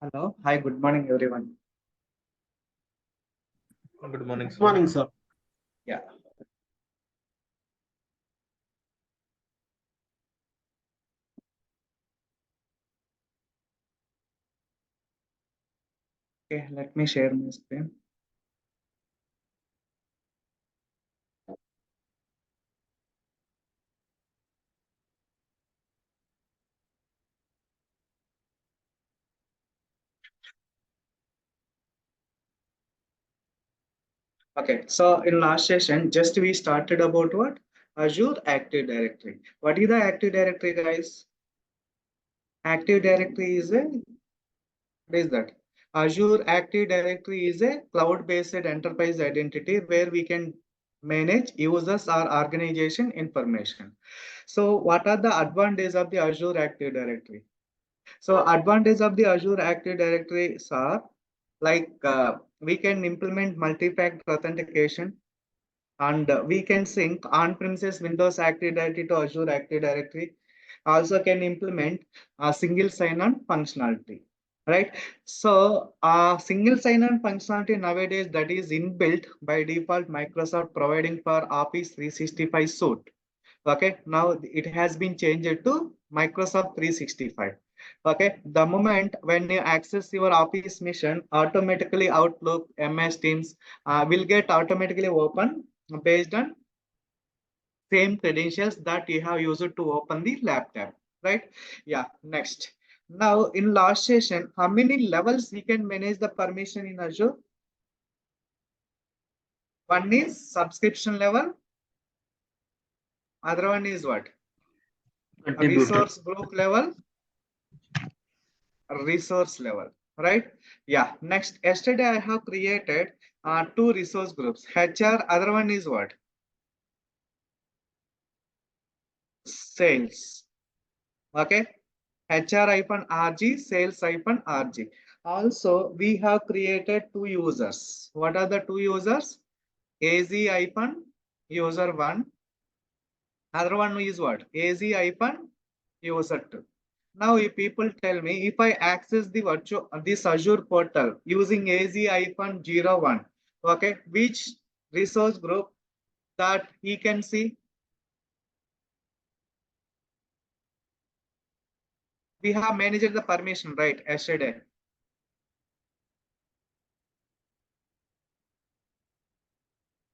Hello. Hi, good morning, everyone. Good morning, Good sir. morning, sir. Yeah. Okay, let me share my screen. Okay, so in last session, just we started about what? Azure Active Directory. What is the Active Directory, guys? Active Directory is a, what is that? Azure Active Directory is a cloud-based enterprise identity where we can manage users or organization information. So what are the advantages of the Azure Active Directory? So advantage of the Azure Active Directory are like we can implement multi-factor authentication, and we can sync on-premises Windows Active Directory to Azure Active Directory. Also can implement a single sign-on functionality, right? So single sign-on functionality nowadays that is inbuilt by default Microsoft providing for Office 365 suite. Okay, now it has been changed to Microsoft 365. Okay, the moment when you access your Office mission, automatically Outlook, MS Teams will get automatically open based on same credentials that you have used to open the laptop, right? Yeah, next. Now in last session, how many levels we can manage the permission in Azure? One is subscription level, other one is what? Contributor. Resource group level, resource level, right? Yeah, next. Yesterday I have created two resource groups. HR, other one is what? Sales. Okay. HR-RG, sales-RG. Also, we have created two users. What are the two users? AZ-user 1. Other one is what? AZ-user 2. Now, if people tell me if I access the virtual this Azure portal using AZ-01, okay, which resource group that he can see? We have managed the permission, right? Yesterday.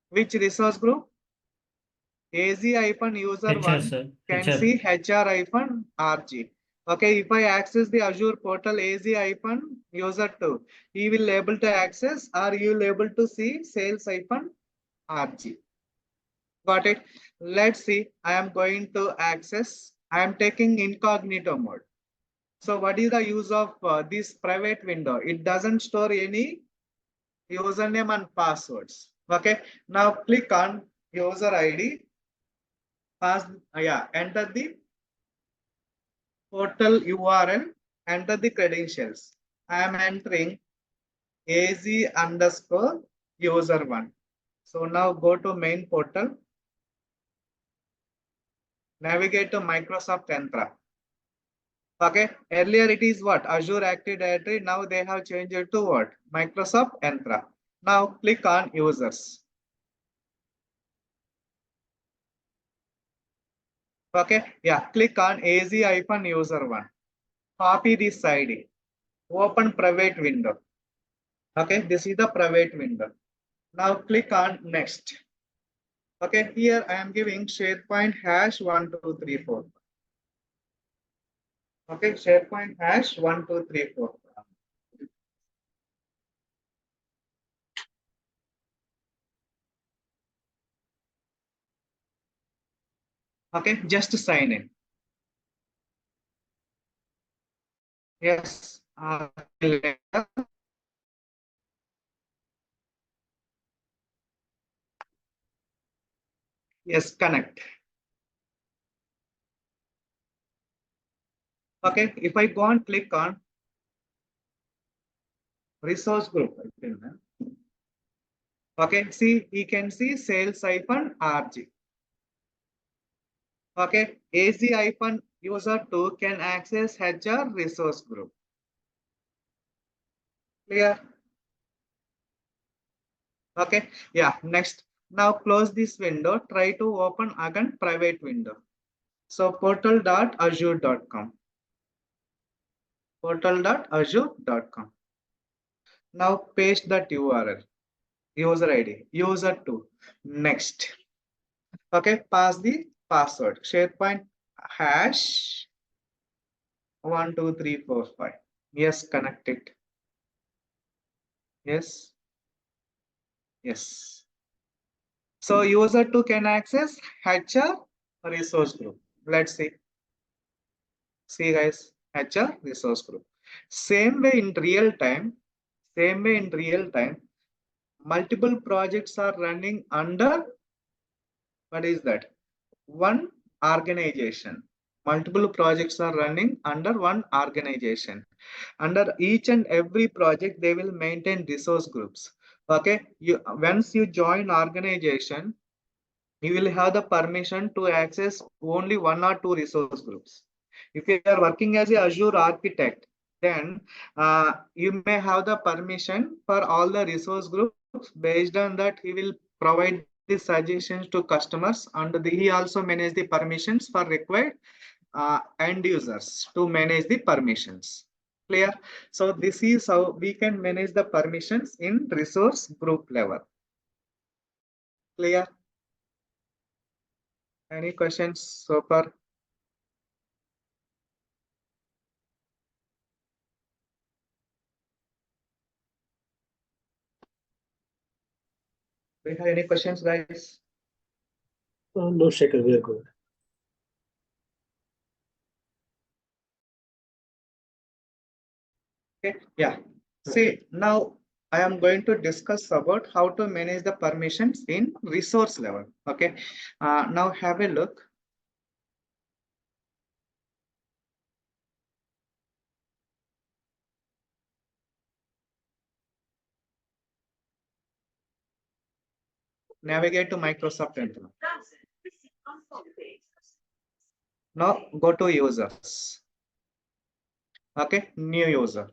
Which resource group? AZ-user HR, 1 sir. can HR. see HR-RG. Okay, if I access the Azure portal AZ-user 2, he will able to access or you will able to see sales-RG. Got it? Let's see. I am going to access. I am taking incognito mode. So what is the use of this private window? It doesn't store any username and passwords. Okay. Now click on user ID. Pass. Yeah. Enter the portal URL. Enter the credentials. I am entering AZ underscore user 1. So now go to main portal. Navigate to Microsoft Entra. Okay, earlier it is what? Azure Active Directory. Now they have changed it to what? Microsoft Entra. Now click on users. Okay, yeah, click on AZ-user 1. Copy this ID. Open private window. Okay, this is the private window. Now click on next. Okay, here I am giving SharePoint hash 1234. Okay, SharePoint hash 1234. Okay, just sign in. Yes. Yes, connect. Okay, if I go and click on resource group, okay, see, you can see sales-RG. Okay, AZ-user 2 can access HR resource group. Clear? Okay. Yeah. Next. Now close this window. Try to open again private window. So portal.azure.com. Portal.azure.com. Now paste that URL. User ID. User 2. Next. Okay. Pass the password. SharePoint hash 12345. Yes. Connect it. Yes. Yes. So user 2 can access HR resource group. Let's see. See guys, HR resource group. Same way in real time, multiple projects are running under, what is that? One organization. Multiple projects are running under one organization. Under each and every project, they will maintain resource groups. Okay, once you join organization, you will have the permission to access only one or two resource groups. If you are working as a Azure architect, then you may have the permission for all the resource groups. Based on that, he will provide the suggestions to customers, and he also manage the permissions for required end users to manage the permissions. Clear? So this is how we can manage the permissions in resource group level. Clear? Any questions so far? Do you have any questions, guys? No, Shekhar, we are good. Okay, yeah. See, now I am going to discuss about how to manage the permissions in resource level. Okay, now have a look. Navigate to Microsoft Intro. Now go to users. Okay, new user.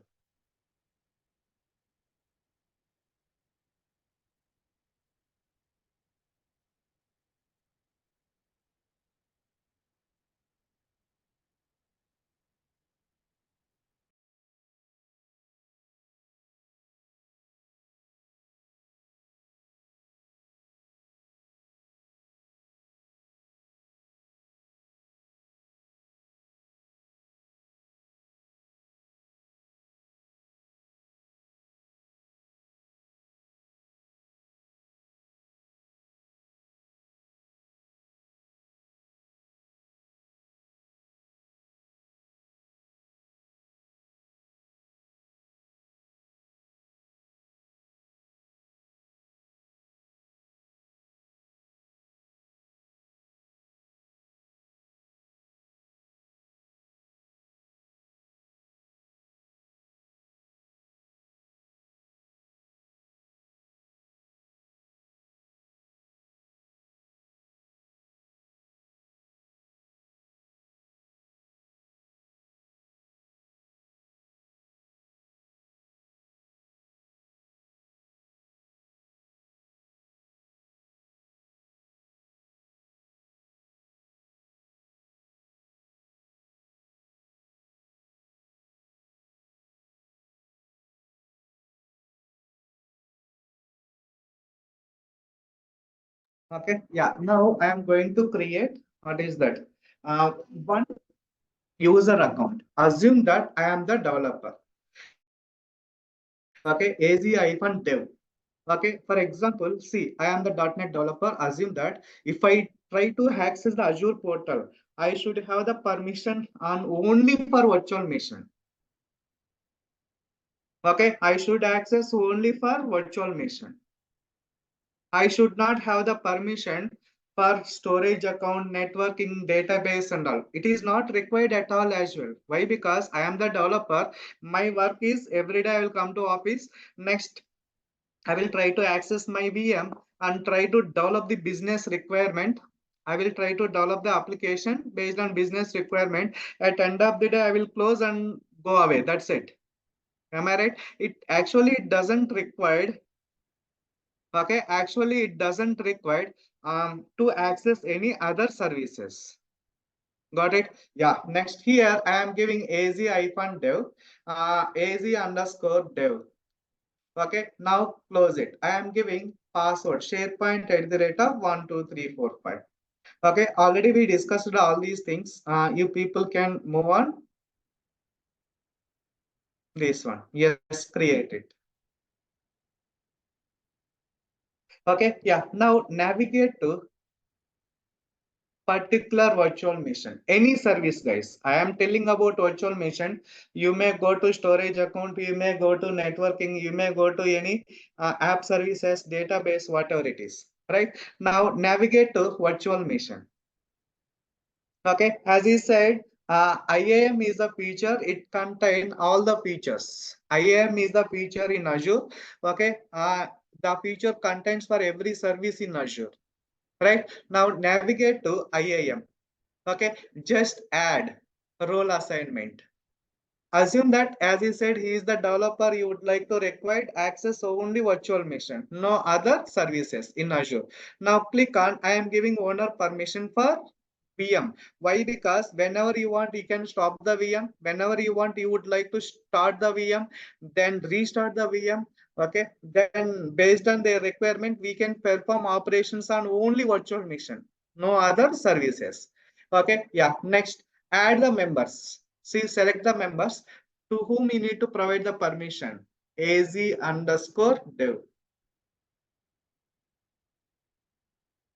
Okay, yeah. Now I am going to create, what is that? One user account. Assume that I am the developer. Okay, AZ-dev. Okay, for example, see, I am the .NET developer. Assume that if I try to access the Azure portal, I should have the permission on only for virtual machine. Okay, I should access only for virtual machine. I should not have the permission for storage account, networking, database and all. It is not required at all as well. Why? Because I am the developer. My work is every day I will come to office. Next, I will try to access my VM and try to develop the business requirement. I will try to develop the application based on business requirement. At end of the day, I will close and go away. That's it. Am I right? It doesn't require, okay, actually it doesn't require to access any other services. Got it? Yeah. Next here I am giving az-dev, az_dev. Okay. Now close it. I am giving password SharePoint at the rate of 12345. Okay. Already we discussed all these things. You people can move on. This one. Yes, create it. Okay. Yeah. Now navigate to particular virtual machine, any service, guys. I am telling about virtual machine. You may go to storage account, you may go to networking, you may go to any app services, database, whatever it is, right? Now navigate to virtual machine. Okay, as he said, IAM is a feature, it contains all the features. IAM is the feature in Azure. Okay, the feature contains for every service in Azure, right? Now navigate to IAM. Okay, just add role assignment. Assume that, as he said, he is the developer, you would like to require access only virtual machine, no other services in Azure. Now click on I am giving owner permission for VM. Why? Because whenever you want, you can stop the VM. Whenever you want, you would like to start the VM, then restart the VM. Okay, then based on their requirement, we can perform operations on only virtual machine, no other services. Okay, yeah. Next, add the members. See, select the members to whom you need to provide the permission. az_dev.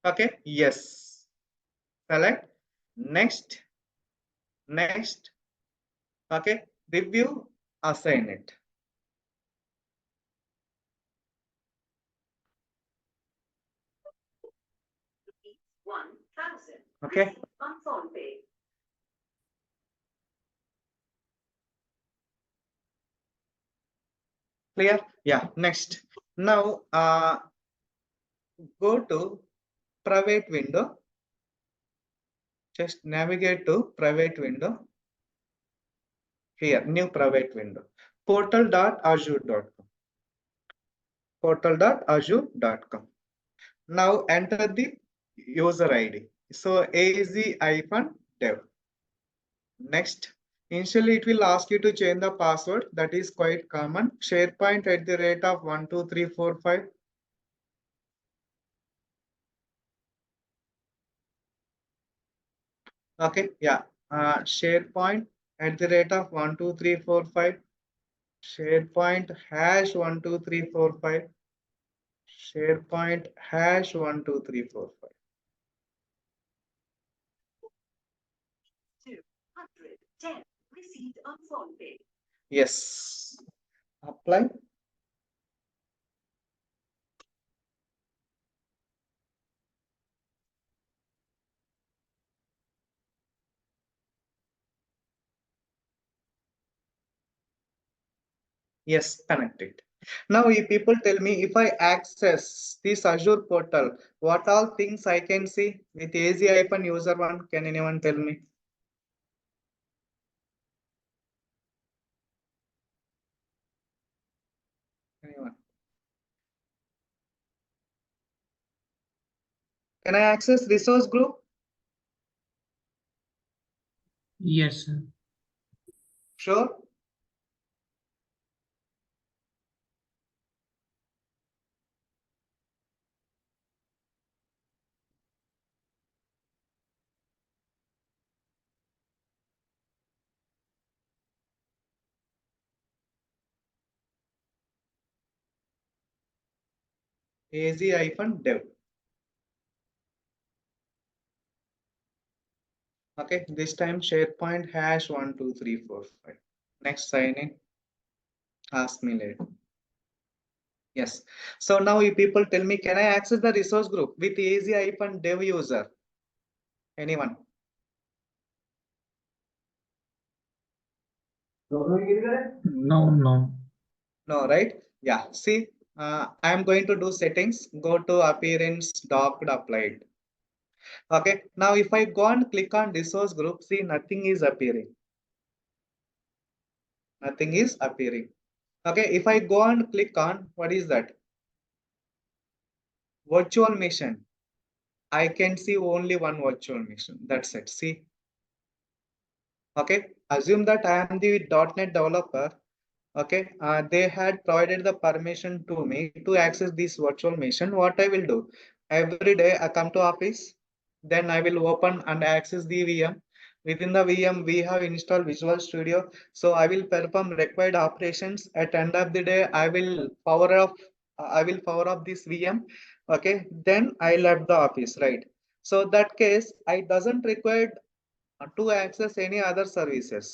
Okay, yes. Select. Next, next. Okay, review, assign it. Okay. Clear? Yeah. Next. Now, go to private window. Just navigate to private window. Here, new private window. Portal.azure.com. Portal.azure.com. Now enter the user ID. So az-dev. Next. Initially, it will ask you to change the password. That is quite common. SharePoint at the rate of 12345. Okay, yeah. SharePoint at the rate of 12345. SharePoint hash 12345. SharePoint hash 12345. 210 received on phone pay. Yes. Apply. Yes, connected. Now, if people tell me if I access this Azure portal, what all things I can see with az-user one? Can anyone tell me? Anyone? Can I access resource group? Yes, sir. Sure. az-dev. Okay, this time SharePoint hash 12345. Next, sign in. Ask me later. Yes. So now you people tell me, can I access the resource group with az-dev user? Anyone? No, no. No, right? Yeah. See, I am going to do settings. Go to appearance, docked, applied. Okay. Now, if I go and click on resource group, see, nothing is appearing. Nothing is appearing. Okay, if I go and click on, what is that? Virtual machine. I can see only one virtual machine. That's it. See, okay. Assume that I am the .NET developer. Okay, they had provided the permission to me to access this virtual machine. What I will do? Every day I come to office, then I will open and access the VM. Within the VM, we have installed Visual Studio. So I will perform required operations. At end of the day, I will power off this VM. Okay, then I left the office, right? So that case, I doesn't require to access any other services.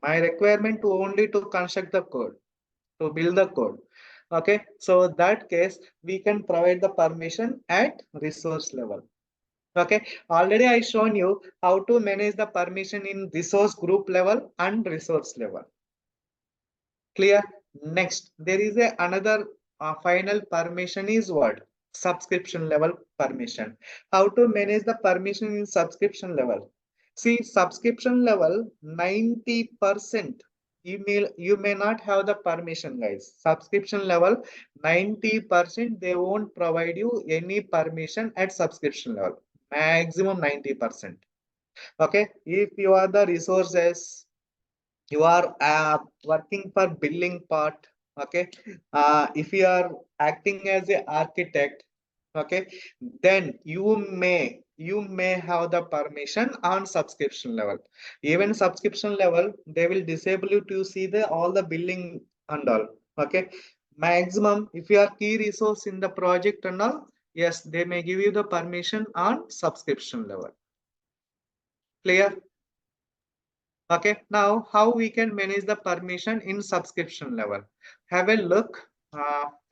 My requirement to only to construct the code, to build the code. Okay, so that case we can provide the permission at resource level. Okay, already I shown you how to manage the permission in resource group level and resource level. Clear? Next, there is another final permission is what? Subscription level permission. How to manage the permission in subscription level? See, subscription level 90%. You may not have the permission, guys. Subscription level 90% they won't provide you any permission at subscription level. Maximum 90%. Okay, if you are the resources, you are working for billing part. Okay, if you are acting as a architect, okay, then you may have the permission on subscription level. Even subscription level they will disable you to see the all the billing and all. Okay, maximum if you are key resource in the project and all, yes, they may give you the permission on subscription level. Clear? Okay, now how we can manage the permission in subscription level? Have a look.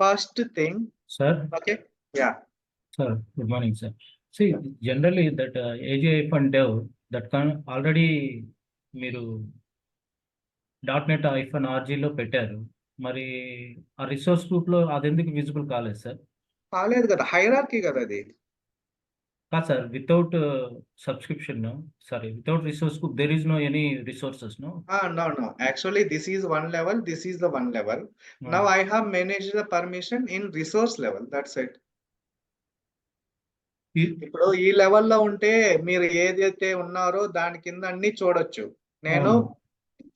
First thing, Sir, okay, yeah, sir, good morning, sir. See, generally that AGI fund dev that can already మీరు .NET -RG లో పెట్టారు. మరి ఆ resource group లో అది ఎందుకు visible కాలేదు sir? కాలేదు కదా, హైరార్కీ కదా అది. కాదు sir, without subscription, sorry, without resource group there is no any resources no. No, no. Actually, this is one level. This is the one level. Now I have managed the permission in resource level. That's it. ఇప్పుడు ఈ లెవెల్లో ఉంటే మీరు ఏదైతే ఉన్నారో దాని కింద అన్ని చూడొచ్చు. నేను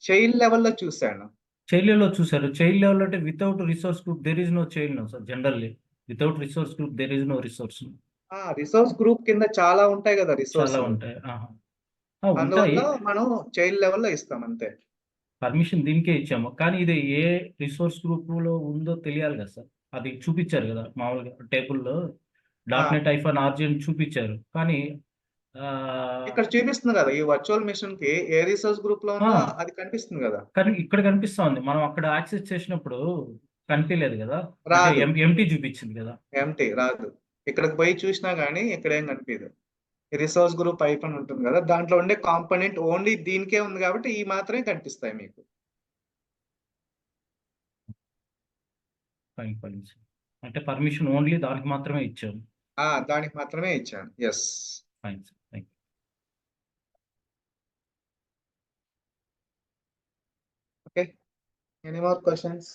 చైల్డ్ లెవెల్లో చూశాను. చైల్డ్ లెవెల్లో చూసారు. చైల్డ్ లెవెల్ అంటే without resource group there is no child no sir. Generally without resource group there is no resource. Resource group కింద చాలా ఉంటాయి కదా చాలా రిసోర్స్. ఉంటాయి. ఉంటాయి. అందువల్ల మనం చైల్డ్ లెవెల్లో ఇస్తాం అంతే. పర్మిషన్ దీనికే ఇచ్చాము. కానీ ఇది ఏ రిసోర్స్ గ్రూప్ లో ఉందో తెలియాలి కదా సార్. అది చూపించారు కదా మామూలుగా టేబుల్లో .NET -RG అని చూపించారు. కానీ ఇక్కడ చూపిస్తుంది కదా, ఈ వర్చువల్ మిషన్ కి ఏ రిసోర్స్ గ్రూప్ లో ఉందో అది కనిపిస్తుంది కదా. కానీ ఇక్కడ కనిపిస్తా ఉంది. మనం అక్కడ యాక్సెస్ చేసినప్పుడు కనిపించలేదు కదా. రాదు, ఎంటీ చూపించింది కదా. ఎంటీ రాదు. ఇక్కడికి పోయి చూసినా గానీ ఇక్కడ ఏం కనిపించదు. రిసోర్స్ గ్రూప్ ఐకాన్ ఉంటుంది కదా, దాంట్లో ఉండే కాంపోనెంట్ ఓన్లీ దీనికే ఉంది కాబట్టి ఈ మాత్రమే కనిపిస్తాయి మీకు. అంటే పర్మిషన్ ఓన్లీ దానికి మాత్రమే ఇచ్చాము. దానికి మాత్రమే ఇచ్చాను. Yes, fine sir, thank you. Okay, any more questions?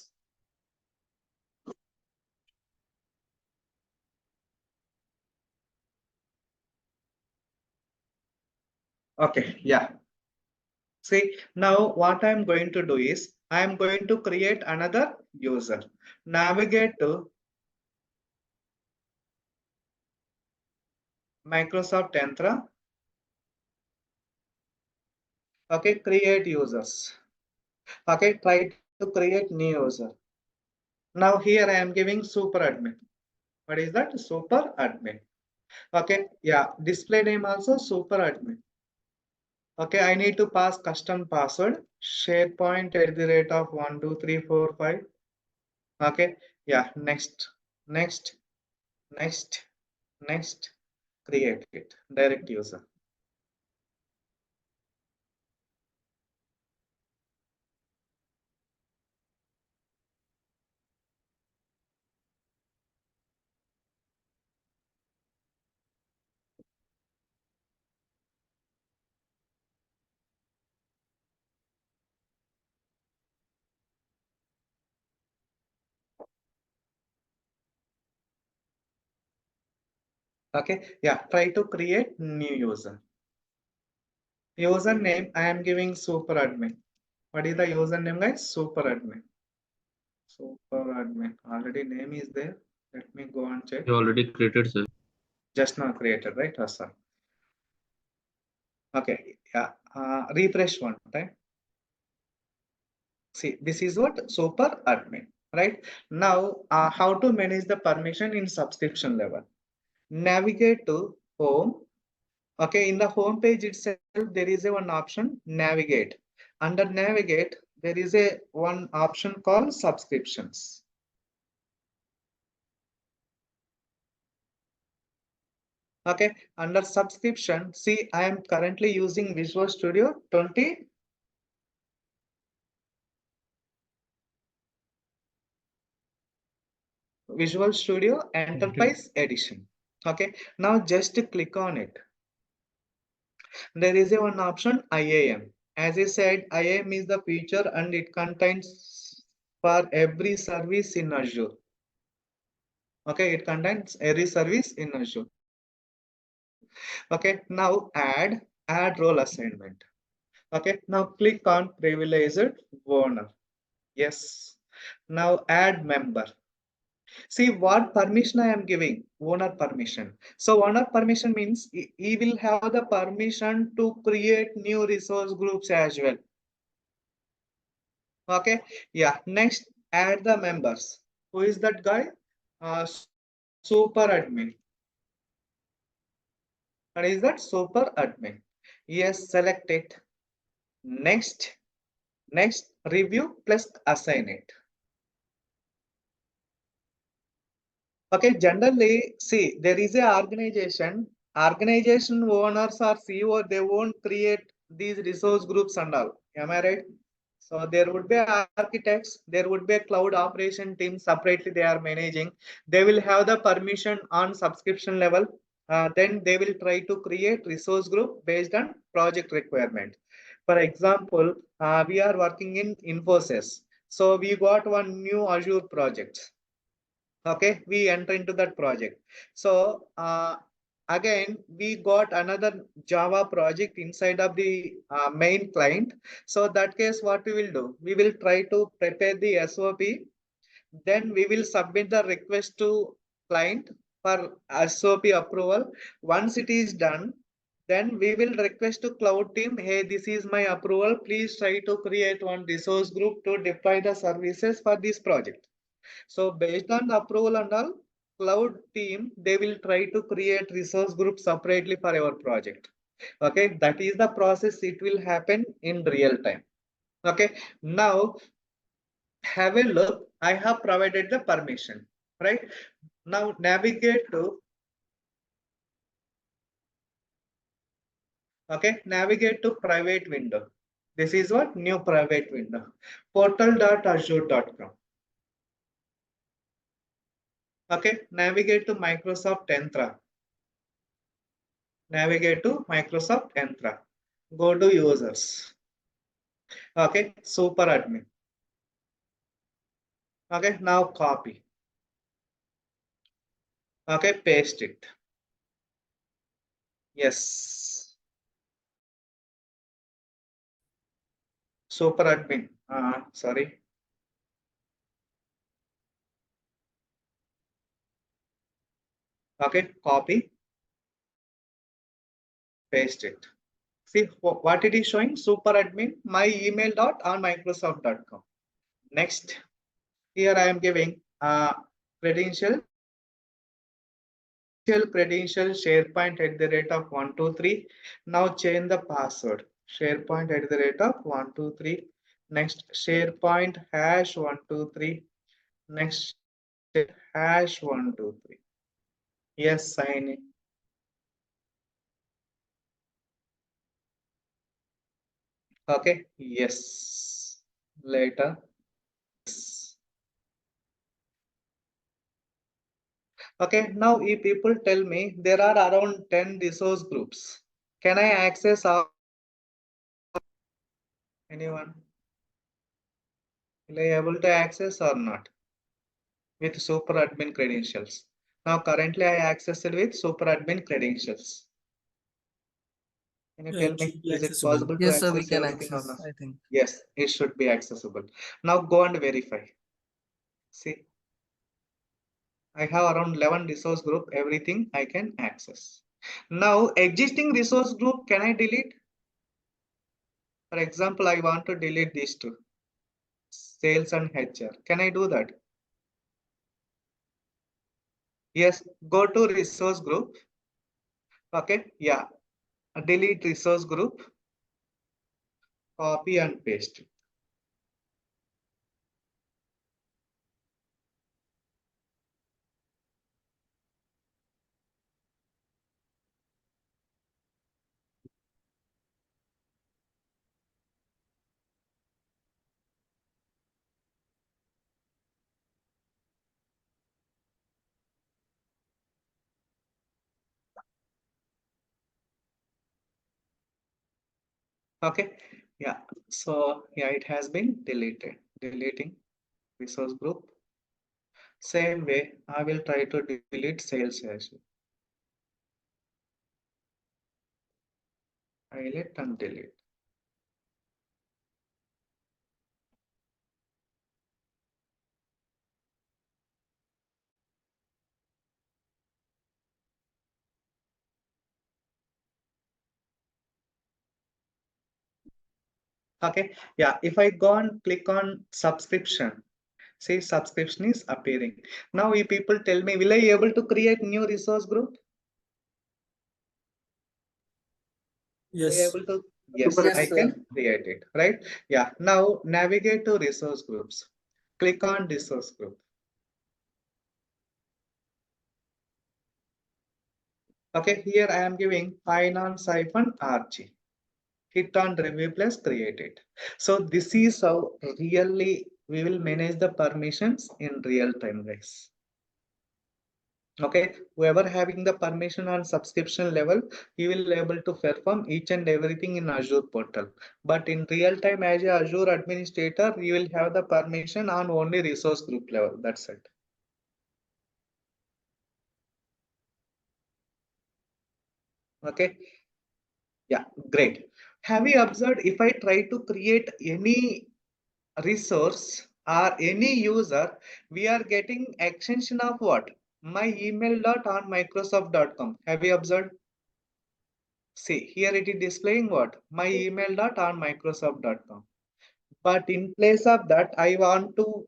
Okay, yeah. See, now what I'm going to do is I'm going to create another user. Navigate to Microsoft Entra. Okay, create users. Okay, try to create new user. Now here I am giving super admin. What is that? Super admin. Okay, yeah, display name also super admin. Okay, I need to pass custom password SharePoint @12345. Okay, yeah, next, next, create it, direct user. Okay, yeah, try to create new user. Username, I am giving super admin. What is the username, guys? Super admin. Super admin. Already name is there. Let me go and check. You already created, sir. Just now created, right? Asa. Okay, yeah. Refresh one time. See, this is what super admin, right? Now, how to manage the permission in subscription level? Navigate to home. Okay, in the home page itself, there is a one option navigate. Under navigate, there is a one option called subscriptions. Okay, under subscription, see, I am currently using Visual Studio 20. Visual Studio Enterprise Edition. Okay, now just click on it. There is a one option IAM. As I said, IAM is the feature and it contains for every service in Azure. Okay, it contains every service in Azure. Okay, now add role assignment. Okay, now click on privileged owner. Yes. Now add member. See what permission I am giving, owner permission. So owner permission means he will have the permission to create new resource groups as well. Okay, yeah. Next, add the members. Who is that guy? Super admin. What is that? Super admin. Yes, select it. Next, review plus assign it. Okay, generally, see, there is a organization owners or CEO, they won't create these resource groups and all. Am I right? So there would be architects, there would be a cloud operation team separately they are managing. They will have the permission on subscription level. Then they will try to create resource group based on project requirement. For example, we are working in Infosys. So we got one new Azure project. Okay, we enter into that project. So again, we got another Java project inside of the main client. So that case, what we will do? We will try to prepare the SOP. Then we will submit the request to client for SOP approval. Once it is done, then we will request to cloud team, hey, this is my approval. Please try to create one resource group to deploy the services for this project. So based on the approval and all, cloud team, they will try to create resource group separately for our project. Okay, that is the process. It will happen in real time. Okay, now have a look. I have provided the permission, right? Now navigate to, okay, navigate to private window. This is what new private window, portal.azure.com. Okay, navigate to Microsoft Entra. Navigate to Microsoft Entra. Go to users. Okay, super admin. Okay, now copy. Okay, paste it. Yes. Super admin. Sorry. Okay, copy, paste it. See what it is showing? Super admin, my email dot on Microsoft.com. Next, here I am giving credential credential SharePoint at the rate of 123. Now change the password. SharePoint at the rate of 123. Next, SharePoint hash 123. Next, hash 123. Yes, sign in. Okay, yes. Later. Yes. Okay, now if people tell me there are around 10 resource groups, can I access all? Anyone? Will I able to access or not with super admin credentials? Now currently I accessed with super admin credentials. Can you Yeah, tell it me, should be is it accessible. possible to Yes, sir, we access can everything or not? access, I think. Yes, it should be accessible. Now go and verify. See, I have around 11 resource group, everything I can access. Now existing resource group, can I delete? For example, I want to delete these two, sales and HR. Can I do that? Yes, go to resource group. Okay, yeah, delete resource group, copy and paste. Okay, yeah, so yeah, it has been deleted. Deleting resource group. Same way, I will try to delete sales as well. Highlight and delete. Okay, yeah, if I go and click on subscription, see subscription is appearing. Now if people tell me, will I able to create new resource group? Will I Yes. able to? Yes, Yes, I sir. can create it, right? Yeah, now navigate to resource groups. Click on resource group. Okay, here I am giving finance-rg. Hit on review plus create it. So this is how really we will manage the permissions in real time, guys. Okay, whoever having the permission on subscription level, he will able to perform each and everything in Azure portal. But in real time, as a Azure administrator, you will have the permission on only resource group level. That's it. Okay. Yeah, great. Have you observed if I try to create any resource or any user, we are getting extension of what? My email dot on Microsoft.com. Have you observed? See, here it is displaying what? My email dot on Microsoft.com. But in place of that, I want to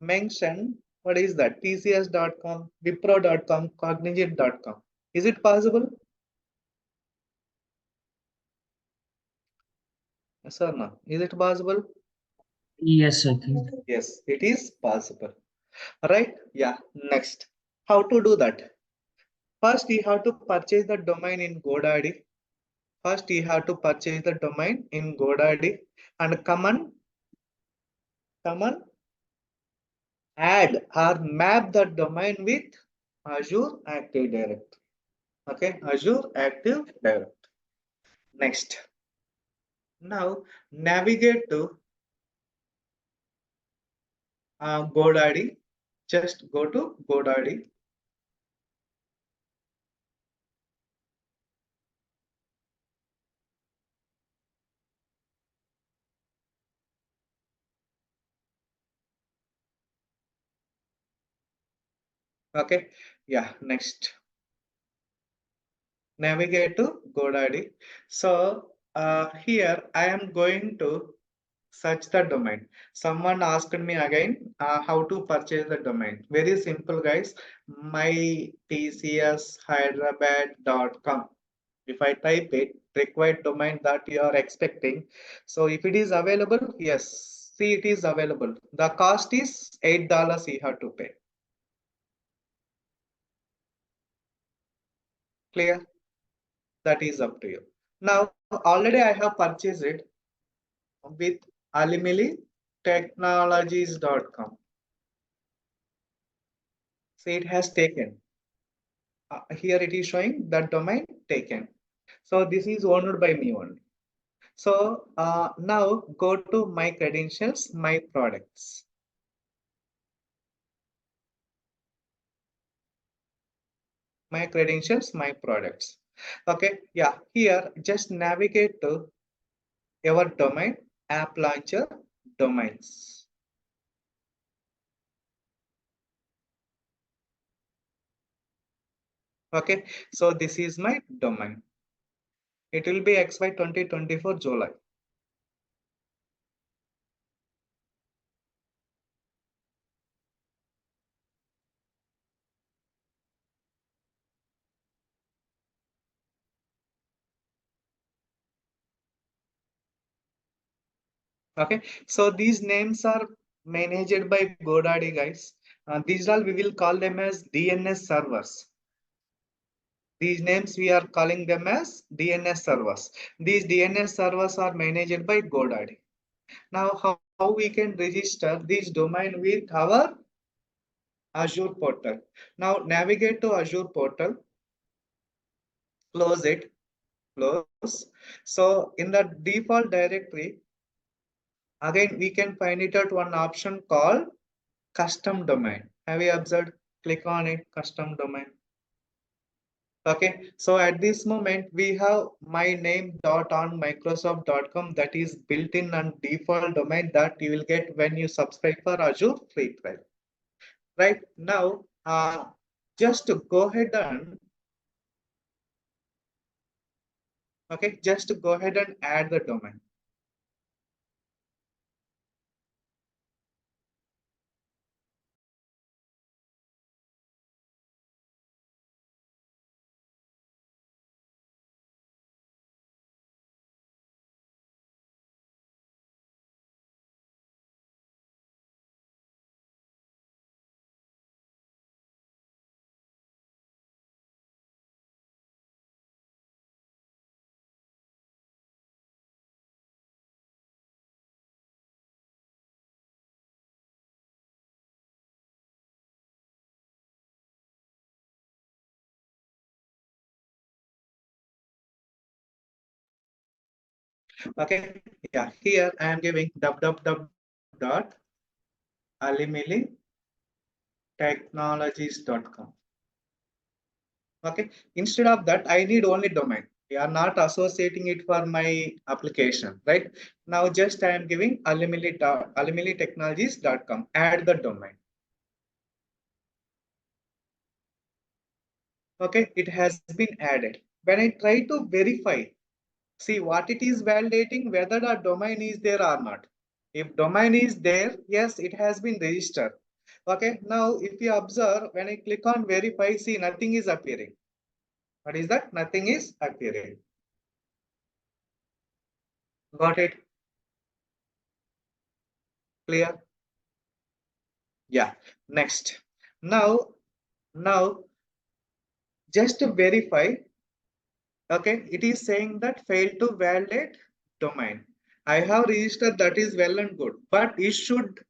mention what is that? TCS.com, Wipro.com, Cognizant.com. Is it possible? Yes or no? Is it possible? Yes, I think. Yes, it is possible. Right? Yeah. Next, how to do that? First, you have to purchase the domain in GoDaddy. First, you have to purchase the domain in GoDaddy and come on, add or map the domain with Azure Active Directory. Okay, Azure Active Directory. Next, now navigate to GoDaddy. Just go to GoDaddy. Okay, yeah. Next, navigate to GoDaddy. So here I am going to search the domain. Someone asked me again how to purchase the domain. Very simple, guys. mytcshyderabad.com. If I type it, required domain that you are expecting. So if it is available, yes, see it is available. The cost is $8 you have to pay. Clear? That is up to you. Now, already I have purchased it with alimilitechnologies.com. See, it has taken. Here it is showing the domain taken. So this is owned by me only. So now go to my credentials, my products. my credentials, my products. Okay, yeah, here just navigate to your domain, app launcher, domains. Okay, so this is my domain. It will be XY 2024 July. Okay, so these names are managed by GoDaddy, guys. These all we will call them as DNS servers. These names we are calling them as DNS servers. These DNS servers are managed by GoDaddy. Now, how we can register this domain with our Azure portal? Now, navigate to Azure portal, close it, close. So, in the default directory, again, we can find it at one option called custom domain. Have you observed? Click on it, custom domain. Okay, so at this moment we have my name dot on microsoft.com that is built in and default domain that you will get when you subscribe for Azure free trial. Right now, just to go ahead and just to go ahead and add the domain. Okay, yeah, here I am giving www.alimilitechnologies.com. Okay, instead of that, I need only domain. We are not associating it for my application, right? Now, just I am giving alimilitechnologies.com. Add the domain. Okay, it has been added. When I try to verify, see what it is validating, whether the domain is there or not. If domain is there, yes, it has been registered. Okay, now if you observe, when I click on verify, see nothing is appearing. What is that? Nothing is appearing. Got it? Clear? Yeah. Next. Now, just to verify, okay, it is saying that failed to validate domain. I have registered, that is well and good, but it should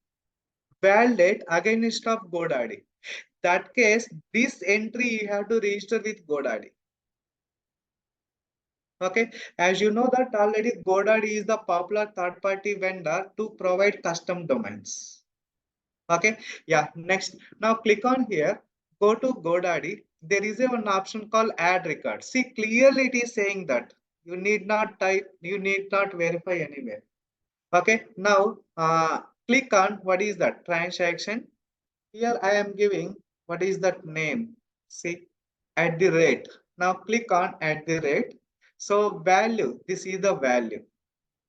validate against of GoDaddy. That case, this entry you have to register with GoDaddy. Okay, as you know that already GoDaddy is the popular third-party vendor to provide custom domains. Okay, yeah, next. Now click on here, go to GoDaddy. There is one option called add record. See, clearly it is saying that you need not type, you need not verify anywhere. Okay, now click on what is that transaction. Here I am giving what is that name. See, at the rate. Now click on at the rate. So value, this is the value.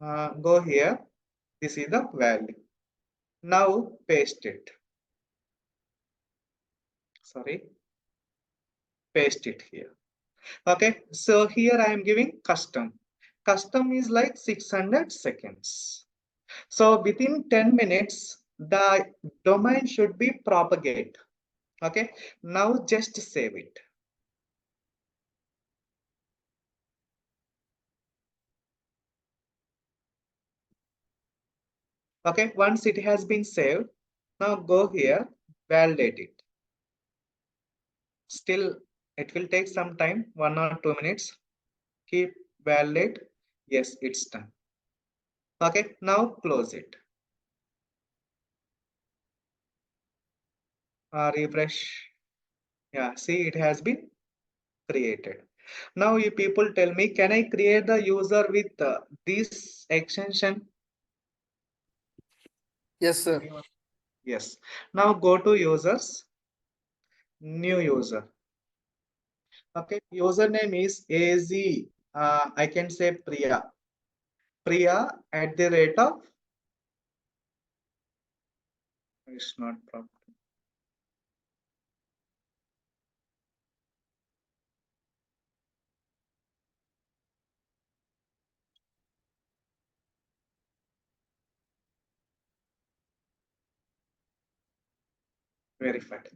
Go here. This is the value. Now paste it. Sorry, paste it here. Okay, so here I am giving custom. Custom is like 600 seconds. So within 10 minutes, the domain should be propagate. Okay, now just save it. Okay, once it has been saved, now go here, validate it. Still, it will take some time, 1 or 2 minutes. Keep validate. Yes, it's done. Okay, now close it. Refresh. Yeah, see, it has been created. Now you people tell me, can I create the user with this extension? Yes, sir. Yes. Now go to users, new user. Okay, username is AZ. I can say Priya. Priya at the rate of, it's not proper. Verified.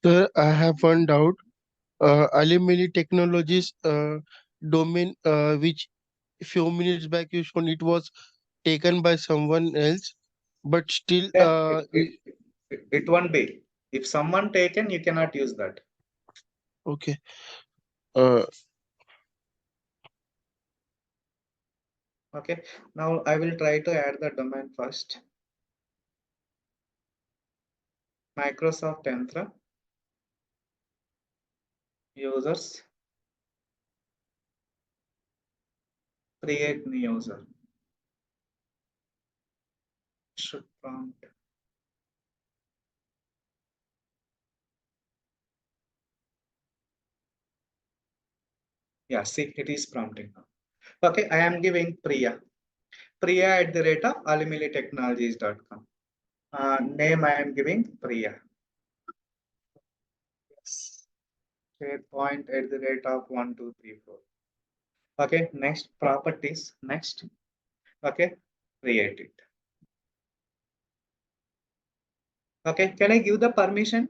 Sir, I have one doubt. Alimony Technologies domain, which few minutes back you shown it was taken by someone else, but still, Yeah, it won't be. If someone taken, you cannot use that. okay. Uh, Okay. Now I will try to add the domain first. Microsoft Entra users create new user. Should prompt. Yeah, see, it is prompting now. Okay, I am giving Priya. Priya at the rate of alimilitechnologies.com. Name I am giving Priya. Yes. SharePoint at the rate of 1234. Okay, next properties. Next. Okay, create it. Okay, can I give the permission?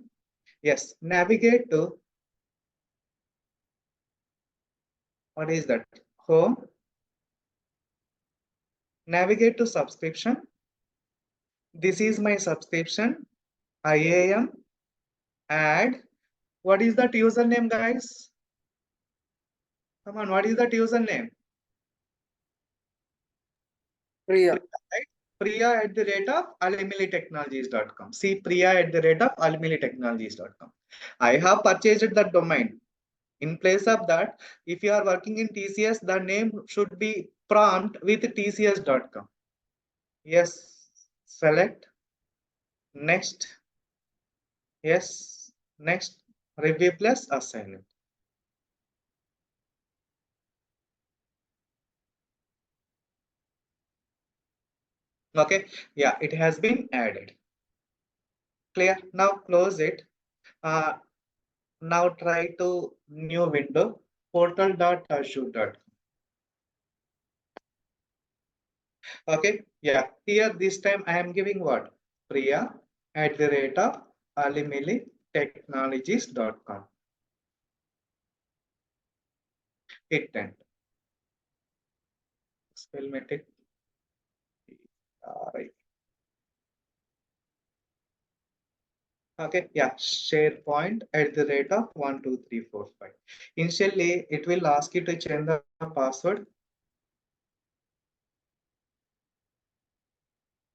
Yes, navigate to, what is that? Home. Navigate to subscription. This is my subscription. IAM. Add. What is that username, guys? Come on, what is that username? Priya. Right? Priya at the rate of alimilitechnologies.com. See, Priya at the rate of alimilitechnologies.com. I have purchased the domain. In place of that, if you are working in TCS, the name should be prompt with tcs.com. Yes, select. Next. Yes, next. Review plus assignment. Okay, yeah, it has been added. Clear. Now close it. Now try to new window, portal.azure.com. Okay, yeah, here this time I am giving what? Priya at the rate of alimilitechnologies.com. Hit enter. Spellmatic. Right. Okay, yeah, SharePoint at the rate of 12345. Initially, it will ask you to change the password.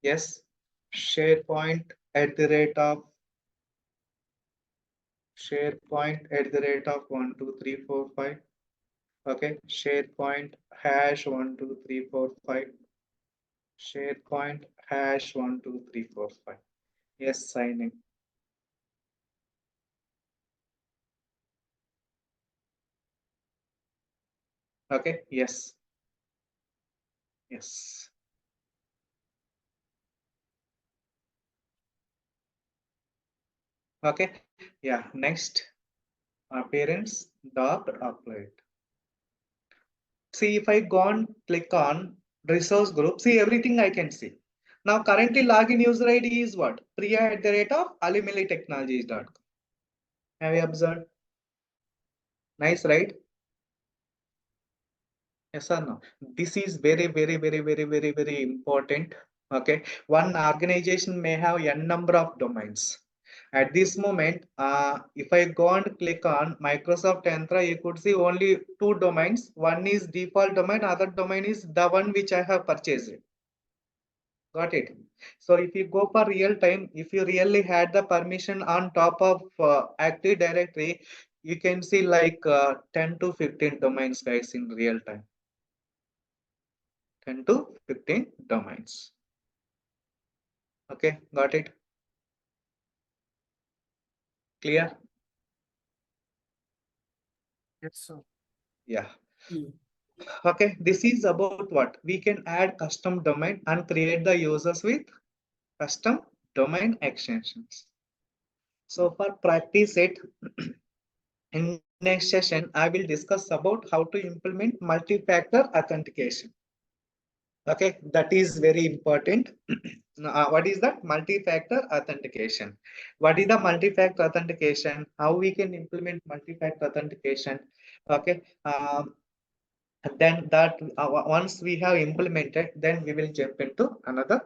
Yes, SharePoint at the rate of SharePoint at the rate of 12345. Okay, SharePoint hash 12345. SharePoint hash 12345. Yes, signing. Okay, yes. Yes. Okay, yeah, next. Appearance dot upload. See, if I go and click on resource group, see everything I can see. Now currently login user ID is what? Priya at the rate of alimilitechnologies.com. Have you observed? Nice, right? Yes or no? This is very important. Okay. One organization may have n number of domains. At this moment, if I go and click on Microsoft Entra, you could see only two domains. One is default domain, other domain is the one which I have purchased. Got it. So if you go for real time, if you really had the permission on top of Active Directory, you can see like 10 to 15 domains, guys, in real time. 10 to 15 domains. Okay, got it. Clear? Yes, sir. Yeah. Yeah. Okay, this is about what? We can add custom domain and create the users with custom domain extensions. So for practice it, in next session, I will discuss about how to implement multi-factor authentication. Okay, that is very important. What is that? Multi-factor authentication. What is the multi-factor authentication? How we can implement multi-factor authentication? Okay, and then that once we have implemented, then we will jump into another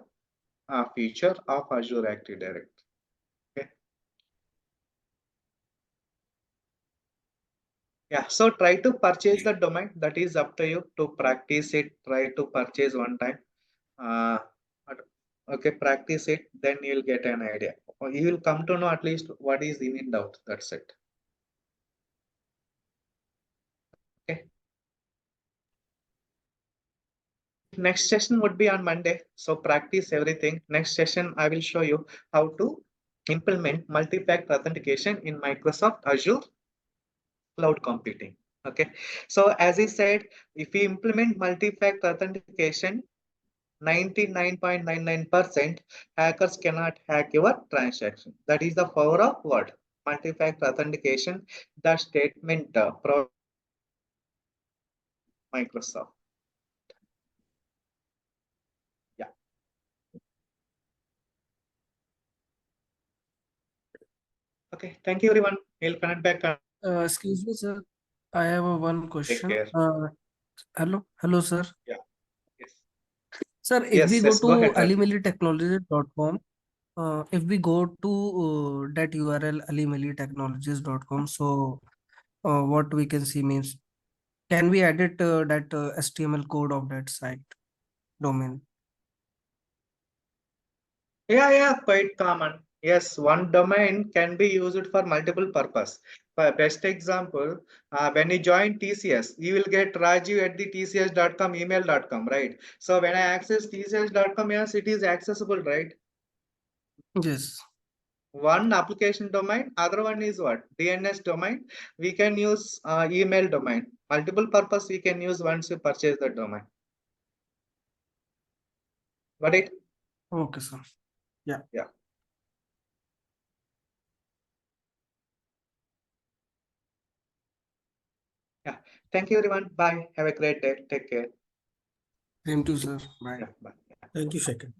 feature of Azure Active Directory. Okay. Yeah, so try to purchase the domain. That is up to you to practice it. Try to purchase one time. Uh, okay, practice it, then you'll get an idea. Or you will come to know at least what is in and out. That's it. Okay. Next session would be on Monday. So practice everything. Next session, I will show you how to implement multi-factor authentication in Microsoft Azure Cloud Computing. Okay. So as I said, if we implement multi-factor authentication, 99.99% hackers cannot hack your transaction. That is the power of what? Multi-factor authentication, the statement provided by Microsoft. Yeah. Okay. Thank you, everyone. We'll connect back. Excuse me, sir. I have one Take question. care. Hello, sir. Yeah. Yes. Sir, if Yes. we go Yes. Go to ahead, Rajiv. alimelitechnologies.com, if we go to that URL alimelitechnologies.com, so what we can see means, can we edit that HTML code of that site domain? Yeah, quite common. Yes, one domain can be used for multiple purpose. For best example, when you join TCS, you will get Raju at the tcs.com email.com, right? So when I access tcs.com, yes, it is accessible, right? Yes. One application domain, other one is what? DNS domain. We can use email domain. Multiple purpose we can use once you purchase the domain. Got it? Okay, sir. Yeah. Yeah. Yeah. Thank you, everyone. Bye. Have a great day. Take care. Same to sir. Bye. Yeah. Bye. Thank you, Shekhar.